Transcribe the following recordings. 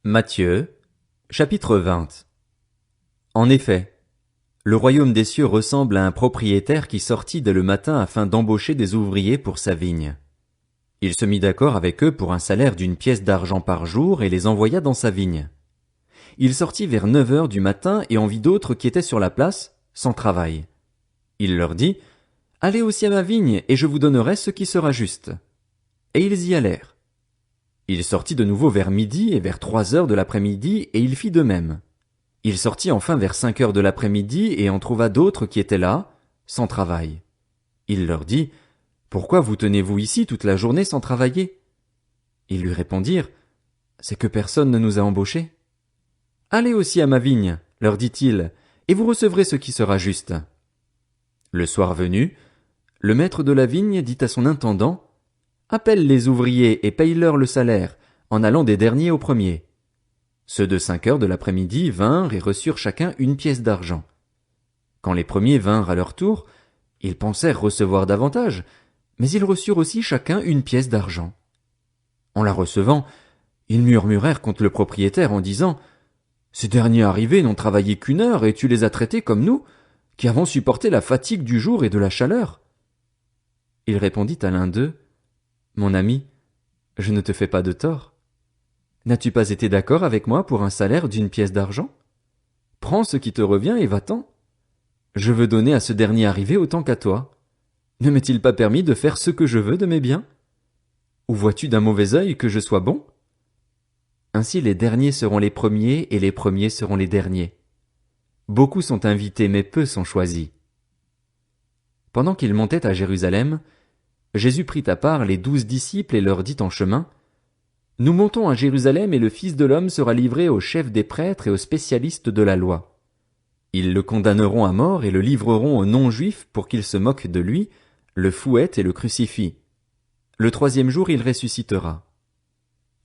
Matthieu, chapitre 20. En effet, le royaume des cieux ressemble à un propriétaire qui sortit dès le matin afin d'embaucher des ouvriers pour sa vigne. Il se mit d'accord avec eux pour un salaire d'une pièce d'argent par jour et les envoya dans sa vigne. Il sortit vers 9 heures du matin et en vit d'autres qui étaient sur la place, sans travail. Il leur dit, « Allez aussi à ma vigne et je vous donnerai ce qui sera juste. » Et ils y allèrent. Il sortit de nouveau vers midi et vers 3 heures de l'après-midi, et il fit de même. Il sortit enfin vers 5 heures de l'après-midi et en trouva d'autres qui étaient là, sans travail. Il leur dit, « Pourquoi vous tenez-vous ici toute la journée sans travailler ?» Ils lui répondirent, « C'est que personne ne nous a embauchés. » « Allez aussi à ma vigne, leur dit-il, et vous recevrez ce qui sera juste. » Le soir venu, le maître de la vigne dit à son intendant, « Appelle les ouvriers et paye-leur le salaire, en allant des derniers aux premiers. » Ceux de 5 heures de l'après-midi vinrent et reçurent chacun une pièce d'argent. Quand les premiers vinrent à leur tour, ils pensèrent recevoir davantage, mais ils reçurent aussi chacun une pièce d'argent. En la recevant, ils murmurèrent contre le propriétaire en disant, « Ces derniers arrivés n'ont travaillé qu'1 heure et tu les as traités comme nous, qui avons supporté la fatigue du jour et de la chaleur. » Il répondit à l'un d'eux, « Mon ami, je ne te fais pas de tort. N'as-tu pas été d'accord avec moi pour un salaire d'une pièce d'argent? Prends ce qui te revient et va-t'en. Je veux donner à ce dernier arrivé autant qu'à toi. Ne m'est-il pas permis de faire ce que je veux de mes biens? Ou vois-tu d'un mauvais œil que je sois bon? Ainsi les derniers seront les premiers et les premiers seront les derniers. Beaucoup sont invités mais peu sont choisis. » Pendant qu'ils montaient à Jérusalem, Jésus prit à part les 12 disciples et leur dit en chemin, « Nous montons à Jérusalem et le Fils de l'homme sera livré aux chefs des prêtres et aux spécialistes de la loi. Ils le condamneront à mort et le livreront aux non-juifs pour qu'ils se moquent de lui, le fouettent et le crucifient. Le 3e jour il ressuscitera. »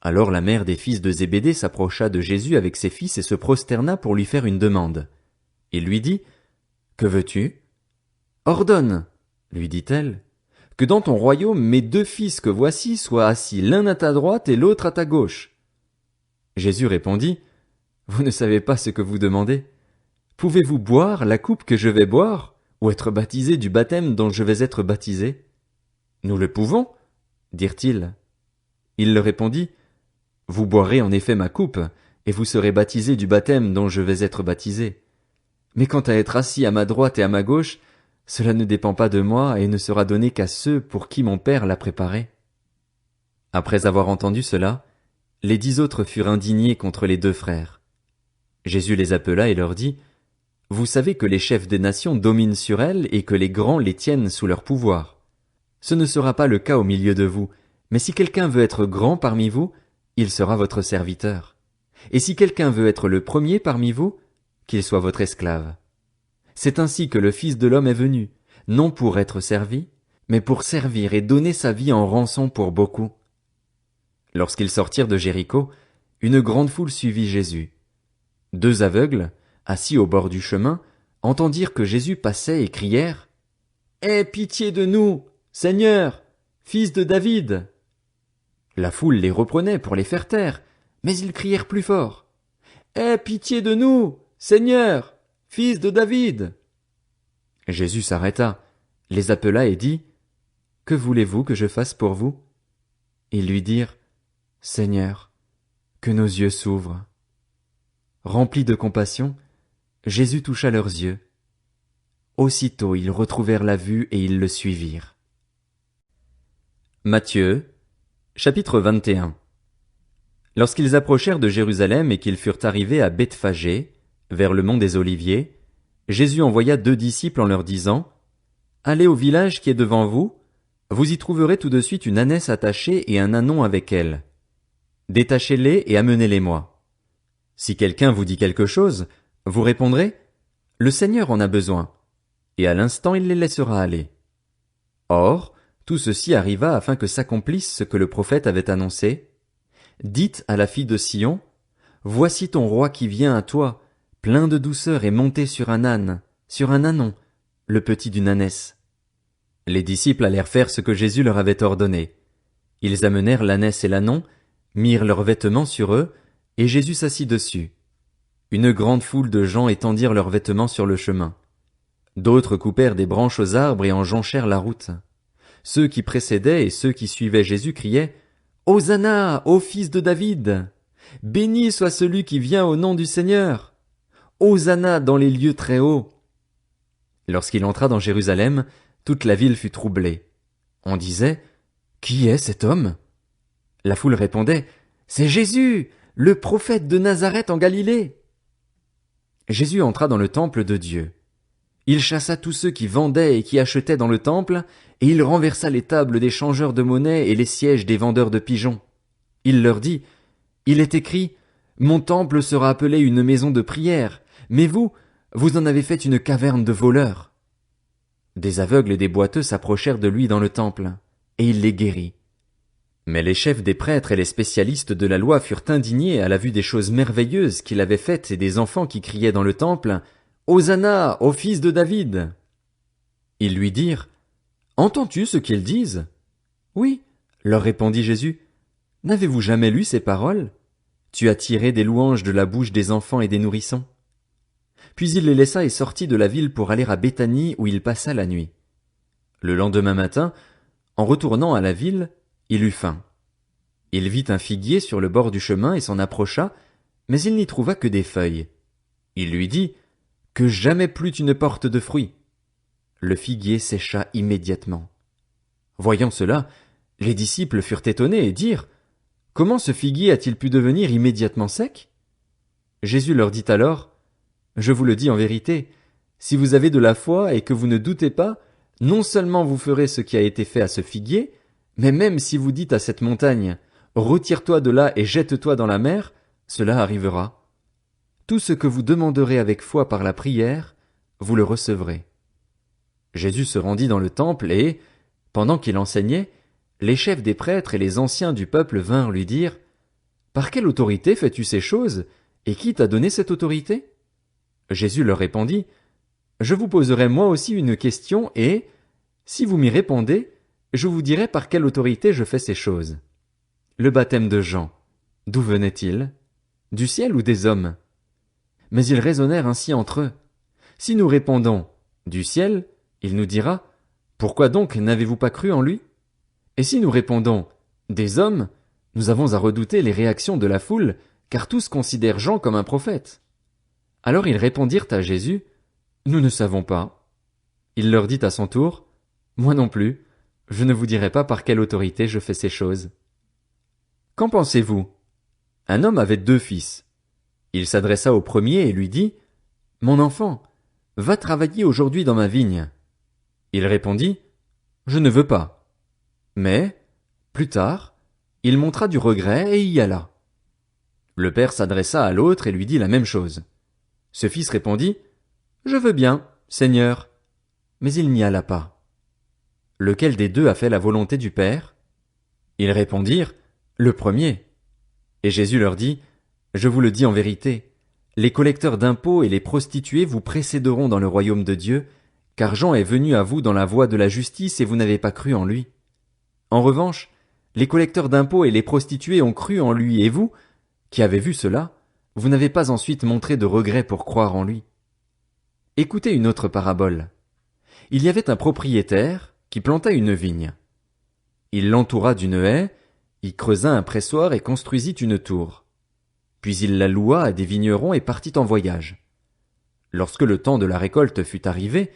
Alors la mère des fils de Zébédée s'approcha de Jésus avec ses fils et se prosterna pour lui faire une demande. Il lui dit, « Que veux-tu? » « Ordonne, lui dit-elle, que dans ton royaume mes 2 fils que voici soient assis l'un à ta droite et l'autre à ta gauche. » Jésus répondit, « Vous ne savez pas ce que vous demandez. Pouvez-vous boire la coupe que je vais boire, ou être baptisé du baptême dont je vais être baptisé? » Nous le pouvons, dirent-ils. Il leur répondit, « Vous boirez en effet ma coupe, et vous serez baptisés du baptême dont je vais être baptisé. Mais quant à être assis à ma droite et à ma gauche, cela ne dépend pas de moi et ne sera donné qu'à ceux pour qui mon Père l'a préparé. » Après avoir entendu cela, les 10 autres furent indignés contre les 2 frères. Jésus les appela et leur dit, « Vous savez que les chefs des nations dominent sur elles et que les grands les tiennent sous leur pouvoir. Ce ne sera pas le cas au milieu de vous, mais si quelqu'un veut être grand parmi vous, il sera votre serviteur. Et si quelqu'un veut être le premier parmi vous, qu'il soit votre esclave. C'est ainsi que le Fils de l'homme est venu, non pour être servi, mais pour servir et donner sa vie en rançon pour beaucoup. » Lorsqu'ils sortirent de Jéricho, une grande foule suivit Jésus. 2 aveugles, assis au bord du chemin, entendirent que Jésus passait et crièrent, « Aie pitié de nous, Seigneur, fils de David !» La foule les reprenait pour les faire taire, mais ils crièrent plus fort, « Aie pitié de nous, Seigneur, fils de David !» Jésus s'arrêta, les appela et dit, « Que voulez-vous que je fasse pour vous? » Ils lui dirent, « Seigneur, que nos yeux s'ouvrent. » Rempli de compassion, Jésus toucha leurs yeux. Aussitôt ils retrouvèrent la vue et ils le suivirent. Matthieu, chapitre 21. Lorsqu'ils approchèrent de Jérusalem et qu'ils furent arrivés à Bethphagée, vers le mont des Oliviers, Jésus envoya 2 disciples en leur disant, « Allez au village qui est devant vous, vous y trouverez tout de suite une ânesse attachée et un ânon avec elle. Détachez-les et amenez-les-moi. Si quelqu'un vous dit quelque chose, vous répondrez, « Le Seigneur en a besoin. » Et à l'instant il les laissera aller. Or, tout ceci arriva afin que s'accomplisse ce que le prophète avait annoncé. Dites à la fille de Sion, « Voici ton roi qui vient à toi, plein de douceur et monté sur un âne, sur un ânon, le petit d'une ânesse. » Les disciples allèrent faire ce que Jésus leur avait ordonné. Ils amenèrent l'ânesse et l'ânon, mirent leurs vêtements sur eux, Et Jésus s'assit dessus. Une grande foule de gens étendirent leurs vêtements sur le chemin. D'autres coupèrent des branches aux arbres et en jonchèrent la route. Ceux qui précédaient et ceux qui suivaient Jésus criaient « Hosanna, ô fils de David! Béni soit celui qui vient au nom du Seigneur! Hosanna dans les lieux très hauts! » Lorsqu'il entra dans Jérusalem, toute la ville fut troublée. On disait « Qui est cet homme ?» La foule répondait « C'est Jésus, le prophète de Nazareth en Galilée. » Jésus entra dans le temple de Dieu. Il chassa tous ceux qui vendaient et qui achetaient dans le temple, et il renversa les tables des changeurs de monnaie et les sièges des vendeurs de pigeons. Il leur dit, « Il est écrit, mon temple sera appelé une maison de prière, mais vous, vous en avez fait une caverne de voleurs. » Des aveugles et des boiteux s'approchèrent de lui dans le temple, et il les guérit. Mais les chefs des prêtres et les spécialistes de la loi furent indignés à la vue des choses merveilleuses qu'il avait faites et des enfants qui criaient dans le temple, « Hosanna, ô fils de David !» Ils lui dirent, « Entends-tu ce qu'ils disent ?» Oui, leur répondit Jésus, « N'avez-vous jamais lu ces paroles ? Tu as tiré des louanges de la bouche des enfants et des nourrissons. » Puis il les laissa et sortit de la ville pour aller à Béthanie où il passa la nuit. Le lendemain matin, en retournant à la ville, il eut faim. Il vit un figuier sur le bord du chemin et s'en approcha, mais il n'y trouva que des feuilles. Il lui dit, « Que jamais plus tu ne portes de fruits. » Le figuier sécha immédiatement. Voyant cela, les disciples furent étonnés et dirent, « Comment ce figuier a-t-il pu devenir immédiatement sec ?» Jésus leur dit alors, « Je vous le dis en vérité, si vous avez de la foi et que vous ne doutez pas, non seulement vous ferez ce qui a été fait à ce figuier, mais même si vous dites à cette montagne, « Retire-toi de là et jette-toi dans la mer », cela arrivera. Tout ce que vous demanderez avec foi par la prière, vous le recevrez. Jésus se rendit dans le temple et, pendant qu'il enseignait, les chefs des prêtres et les anciens du peuple vinrent lui dire, « Par quelle autorité fais-tu ces choses, et qui t'a donné cette autorité ?» Jésus leur répondit, « Je vous poserai moi aussi une question et, si vous m'y répondez, je vous dirai par quelle autorité je fais ces choses. Le baptême de Jean, d'où venait-il? Du ciel ou des hommes? » Mais ils raisonnèrent ainsi entre eux. Si nous répondons, du ciel, il nous dira, pourquoi donc n'avez-vous pas cru en lui? Et si nous répondons, des hommes, nous avons à redouter les réactions de la foule, car tous considèrent Jean comme un prophète. Alors ils répondirent à Jésus, nous ne savons pas. Il leur dit à son tour, moi non plus, je ne vous dirai pas par quelle autorité je fais ces choses. Qu'en pensez-vous? Un homme avait 2 fils. Il s'adressa au premier et lui dit, « Mon enfant, va travailler aujourd'hui dans ma vigne. » Il répondit, « Je ne veux pas. » Mais, plus tard, il montra du regret et y alla. Le père s'adressa à l'autre et lui dit la même chose. Ce fils répondit, « Je veux bien, Seigneur. » Mais il n'y alla pas. Lequel des 2 a fait la volonté du Père? Ils répondirent, « Le premier. » Et Jésus leur dit, « Je vous le dis en vérité, les collecteurs d'impôts et les prostituées vous précéderont dans le royaume de Dieu, car Jean est venu à vous dans la voie de la justice et vous n'avez pas cru en lui. En revanche, les collecteurs d'impôts et les prostituées ont cru en lui et vous, qui avez vu cela, vous n'avez pas ensuite montré de regret pour croire en lui. » Écoutez une autre parabole. Il y avait un propriétaire qui planta une vigne. Il l'entoura d'une haie, y creusa un pressoir et construisit une tour. Puis il la loua à des vignerons et partit en voyage. Lorsque le temps de la récolte fut arrivé,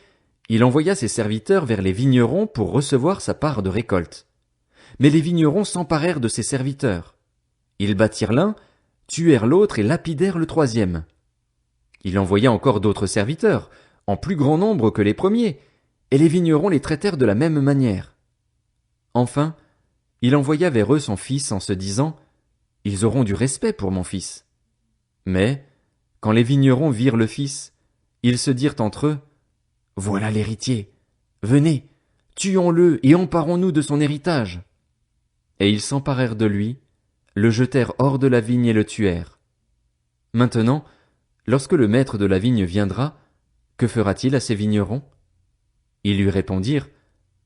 il envoya ses serviteurs vers les vignerons pour recevoir sa part de récolte. Mais les vignerons s'emparèrent de ses serviteurs. Ils battirent l'un, tuèrent l'autre et lapidèrent le troisième. Il envoya encore d'autres serviteurs, en plus grand nombre que les premiers, et les vignerons les traitèrent de la même manière. Enfin, il envoya vers eux son fils en se disant, « Ils auront du respect pour mon fils. » Mais, quand les vignerons virent le fils, ils se dirent entre eux, « Voilà l'héritier. Venez, tuons-le et emparons-nous de son héritage. » Et ils s'emparèrent de lui, le jetèrent hors de la vigne et le tuèrent. Maintenant, lorsque le maître de la vigne viendra, que fera-t-il à ces vignerons? Ils lui répondirent,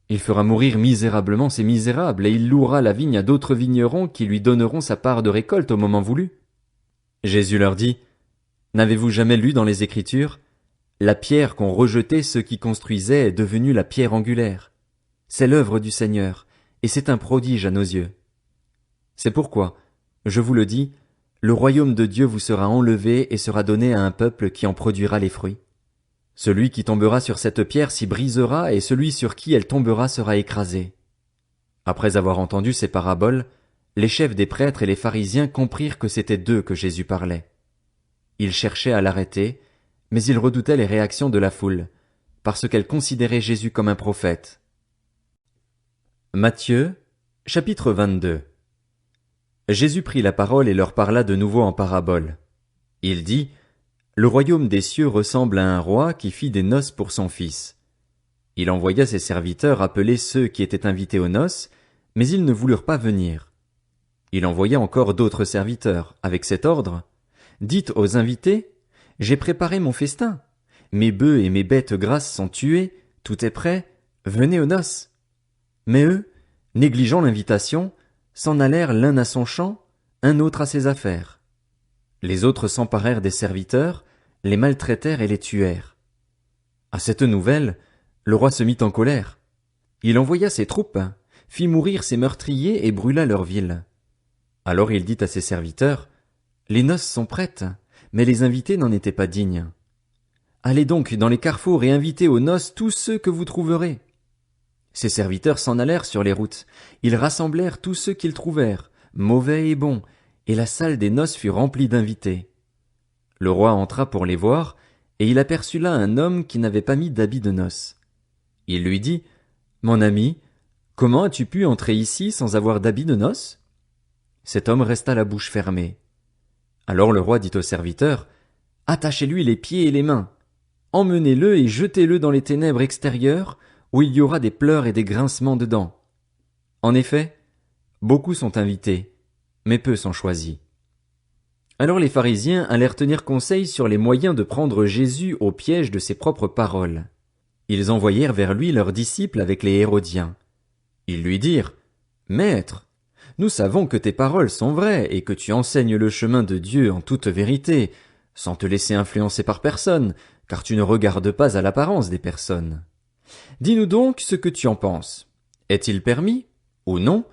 « Il fera mourir misérablement ces misérables, et il louera la vigne à d'autres vignerons qui lui donneront sa part de récolte au moment voulu. » Jésus leur dit, N'avez-vous jamais lu dans les Écritures? La pierre qu'ont rejetée ceux qui construisaient est devenue la pierre angulaire. C'est l'œuvre du Seigneur, et c'est un prodige à nos yeux. C'est pourquoi, je vous le dis, le royaume de Dieu vous sera enlevé et sera donné à un peuple qui en produira les fruits. Celui qui tombera sur cette pierre s'y brisera, et celui sur qui elle tombera sera écrasé. Après avoir entendu ces paraboles, les chefs des prêtres et les pharisiens comprirent que c'était d'eux que Jésus parlait. Ils cherchaient à l'arrêter, mais ils redoutaient les réactions de la foule, parce qu'elle considérait Jésus comme un prophète. Matthieu, chapitre 22. Jésus prit la parole et leur parla de nouveau en parabole. Il dit, Le royaume des cieux ressemble à un roi qui fit des noces pour son fils. Il envoya ses serviteurs appeler ceux qui étaient invités aux noces, mais ils ne voulurent pas venir. Il envoya encore d'autres serviteurs, avec cet ordre, Dites aux invités, J'ai préparé mon festin. Mes bœufs et mes bêtes grasses sont tués, tout est prêt, venez aux noces. Mais eux, négligeant l'invitation, s'en allèrent l'un à son champ, un autre à ses affaires. Les autres s'emparèrent des serviteurs, les maltraitèrent et les tuèrent. À cette nouvelle, le roi se mit en colère. Il envoya ses troupes, fit mourir ses meurtriers et brûla leur ville. Alors il dit à ses serviteurs, Les noces sont prêtes, mais les invités n'en étaient pas dignes. Allez donc dans les carrefours et invitez aux noces tous ceux que vous trouverez. Ses serviteurs s'en allèrent sur les routes. Ils rassemblèrent tous ceux qu'ils trouvèrent, mauvais et bons, et la salle des noces fut remplie d'invités. Le roi entra pour les voir, et il aperçut là un homme qui n'avait pas mis d'habit de noces. Il lui dit, Mon ami, comment as-tu pu entrer ici sans avoir d'habit de noces? Cet homme resta la bouche fermée. Alors le roi dit aux serviteurs, Attachez-lui les pieds et les mains. Emmenez-le et jetez-le dans les ténèbres extérieures, où il y aura des pleurs et des grincements de dents. En effet, beaucoup sont invités, mais peu sont choisis. Alors les pharisiens allèrent tenir conseil sur les moyens de prendre Jésus au piège de ses propres paroles. Ils envoyèrent vers lui leurs disciples avec les Hérodiens. Ils lui dirent, Maître, nous savons que tes paroles sont vraies et que tu enseignes le chemin de Dieu en toute vérité, sans te laisser influencer par personne, car tu ne regardes pas à l'apparence des personnes. Dis-nous donc ce que tu en penses. Est-il permis, ou non,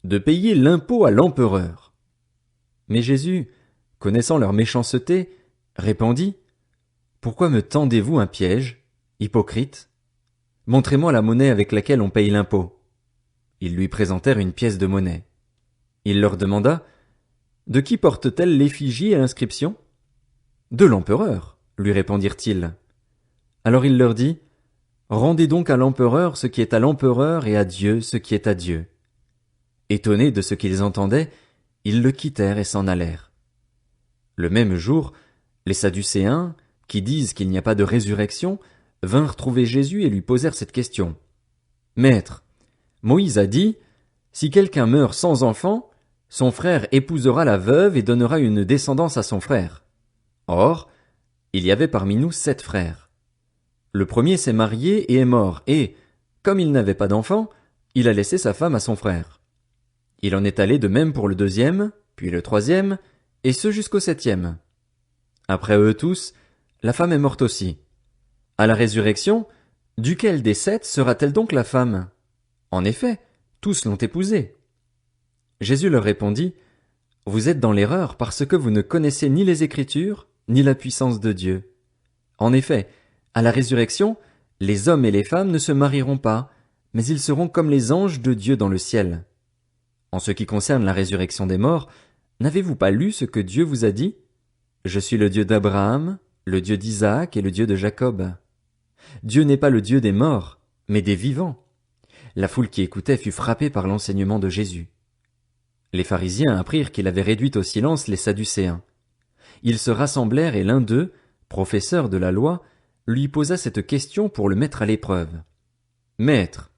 de payer l'impôt à l'empereur? Mais Jésus, connaissant leur méchanceté, répondit, Pourquoi me tendez-vous un piège, hypocrite? Montrez-moi la monnaie avec laquelle on paye l'impôt. Ils lui présentèrent une pièce de monnaie. Il leur demanda, De qui porte-t-elle l'effigie et l'inscription? De l'empereur, lui répondirent-ils. Alors il leur dit, Rendez donc à l'empereur ce qui est à l'empereur et à Dieu ce qui est à Dieu. Étonnés de ce qu'ils entendaient, ils le quittèrent et s'en allèrent. Le même jour, les Sadducéens, qui disent qu'il n'y a pas de résurrection, vinrent trouver Jésus et lui posèrent cette question. Maître, Moïse a dit, si quelqu'un meurt sans enfant, son frère épousera la veuve et donnera une descendance à son frère. Or, il y avait parmi nous 7 frères. Le premier s'est marié et est mort, et, comme il n'avait pas d'enfant, il a laissé sa femme à son frère. Il en est allé de même pour le deuxième, puis le troisième, et ce jusqu'au 7e. Après eux tous, la femme est morte aussi. À la résurrection, duquel des 7 sera-t-elle donc la femme? En effet, tous l'ont épousée. Jésus leur répondit, Vous êtes dans l'erreur parce que vous ne connaissez ni les Écritures, ni la puissance de Dieu. En effet, à la résurrection, les hommes et les femmes ne se marieront pas, mais ils seront comme les anges de Dieu dans le ciel. En ce qui concerne la résurrection des morts, n'avez-vous pas lu ce que Dieu vous a dit? Je suis le Dieu d'Abraham, le Dieu d'Isaac et le Dieu de Jacob. Dieu n'est pas le Dieu des morts, mais des vivants. La foule qui écoutait fut frappée par l'enseignement de Jésus. Les pharisiens apprirent qu'il avait réduit au silence les Sadducéens. Ils se rassemblèrent et l'un d'eux, professeur de la loi, lui posa cette question pour le mettre à l'épreuve. Maître,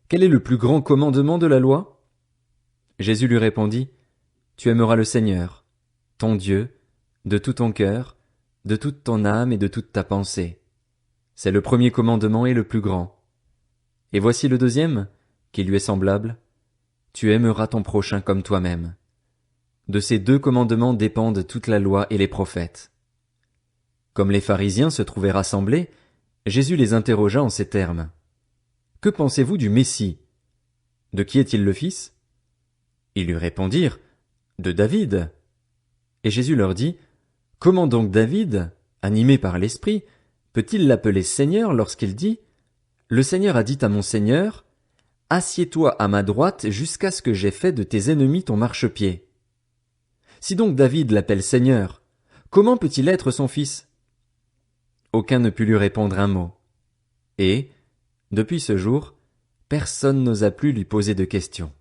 quel est le plus grand commandement de la loi? Jésus lui répondit, Tu aimeras le Seigneur, ton Dieu, de tout ton cœur, de toute ton âme et de toute ta pensée. C'est le premier commandement et le plus grand. Et voici le deuxième, qui lui est semblable. Tu aimeras ton prochain comme toi-même. De ces 2 commandements dépendent toute la loi et les prophètes. Comme les pharisiens se trouvaient rassemblés, Jésus les interrogea en ces termes. Que pensez-vous du Messie? De qui est-il le fils? Ils lui répondirent, de David. Et Jésus leur dit, comment donc David, animé par l'Esprit, peut-il l'appeler Seigneur lorsqu'il dit, le Seigneur a dit à mon Seigneur, assieds-toi à ma droite jusqu'à ce que j'aie fait de tes ennemis ton marchepied. Si donc David l'appelle Seigneur, comment peut-il être son fils? Aucun ne put lui répondre un mot. Et, depuis ce jour, personne n'osa plus lui poser de questions.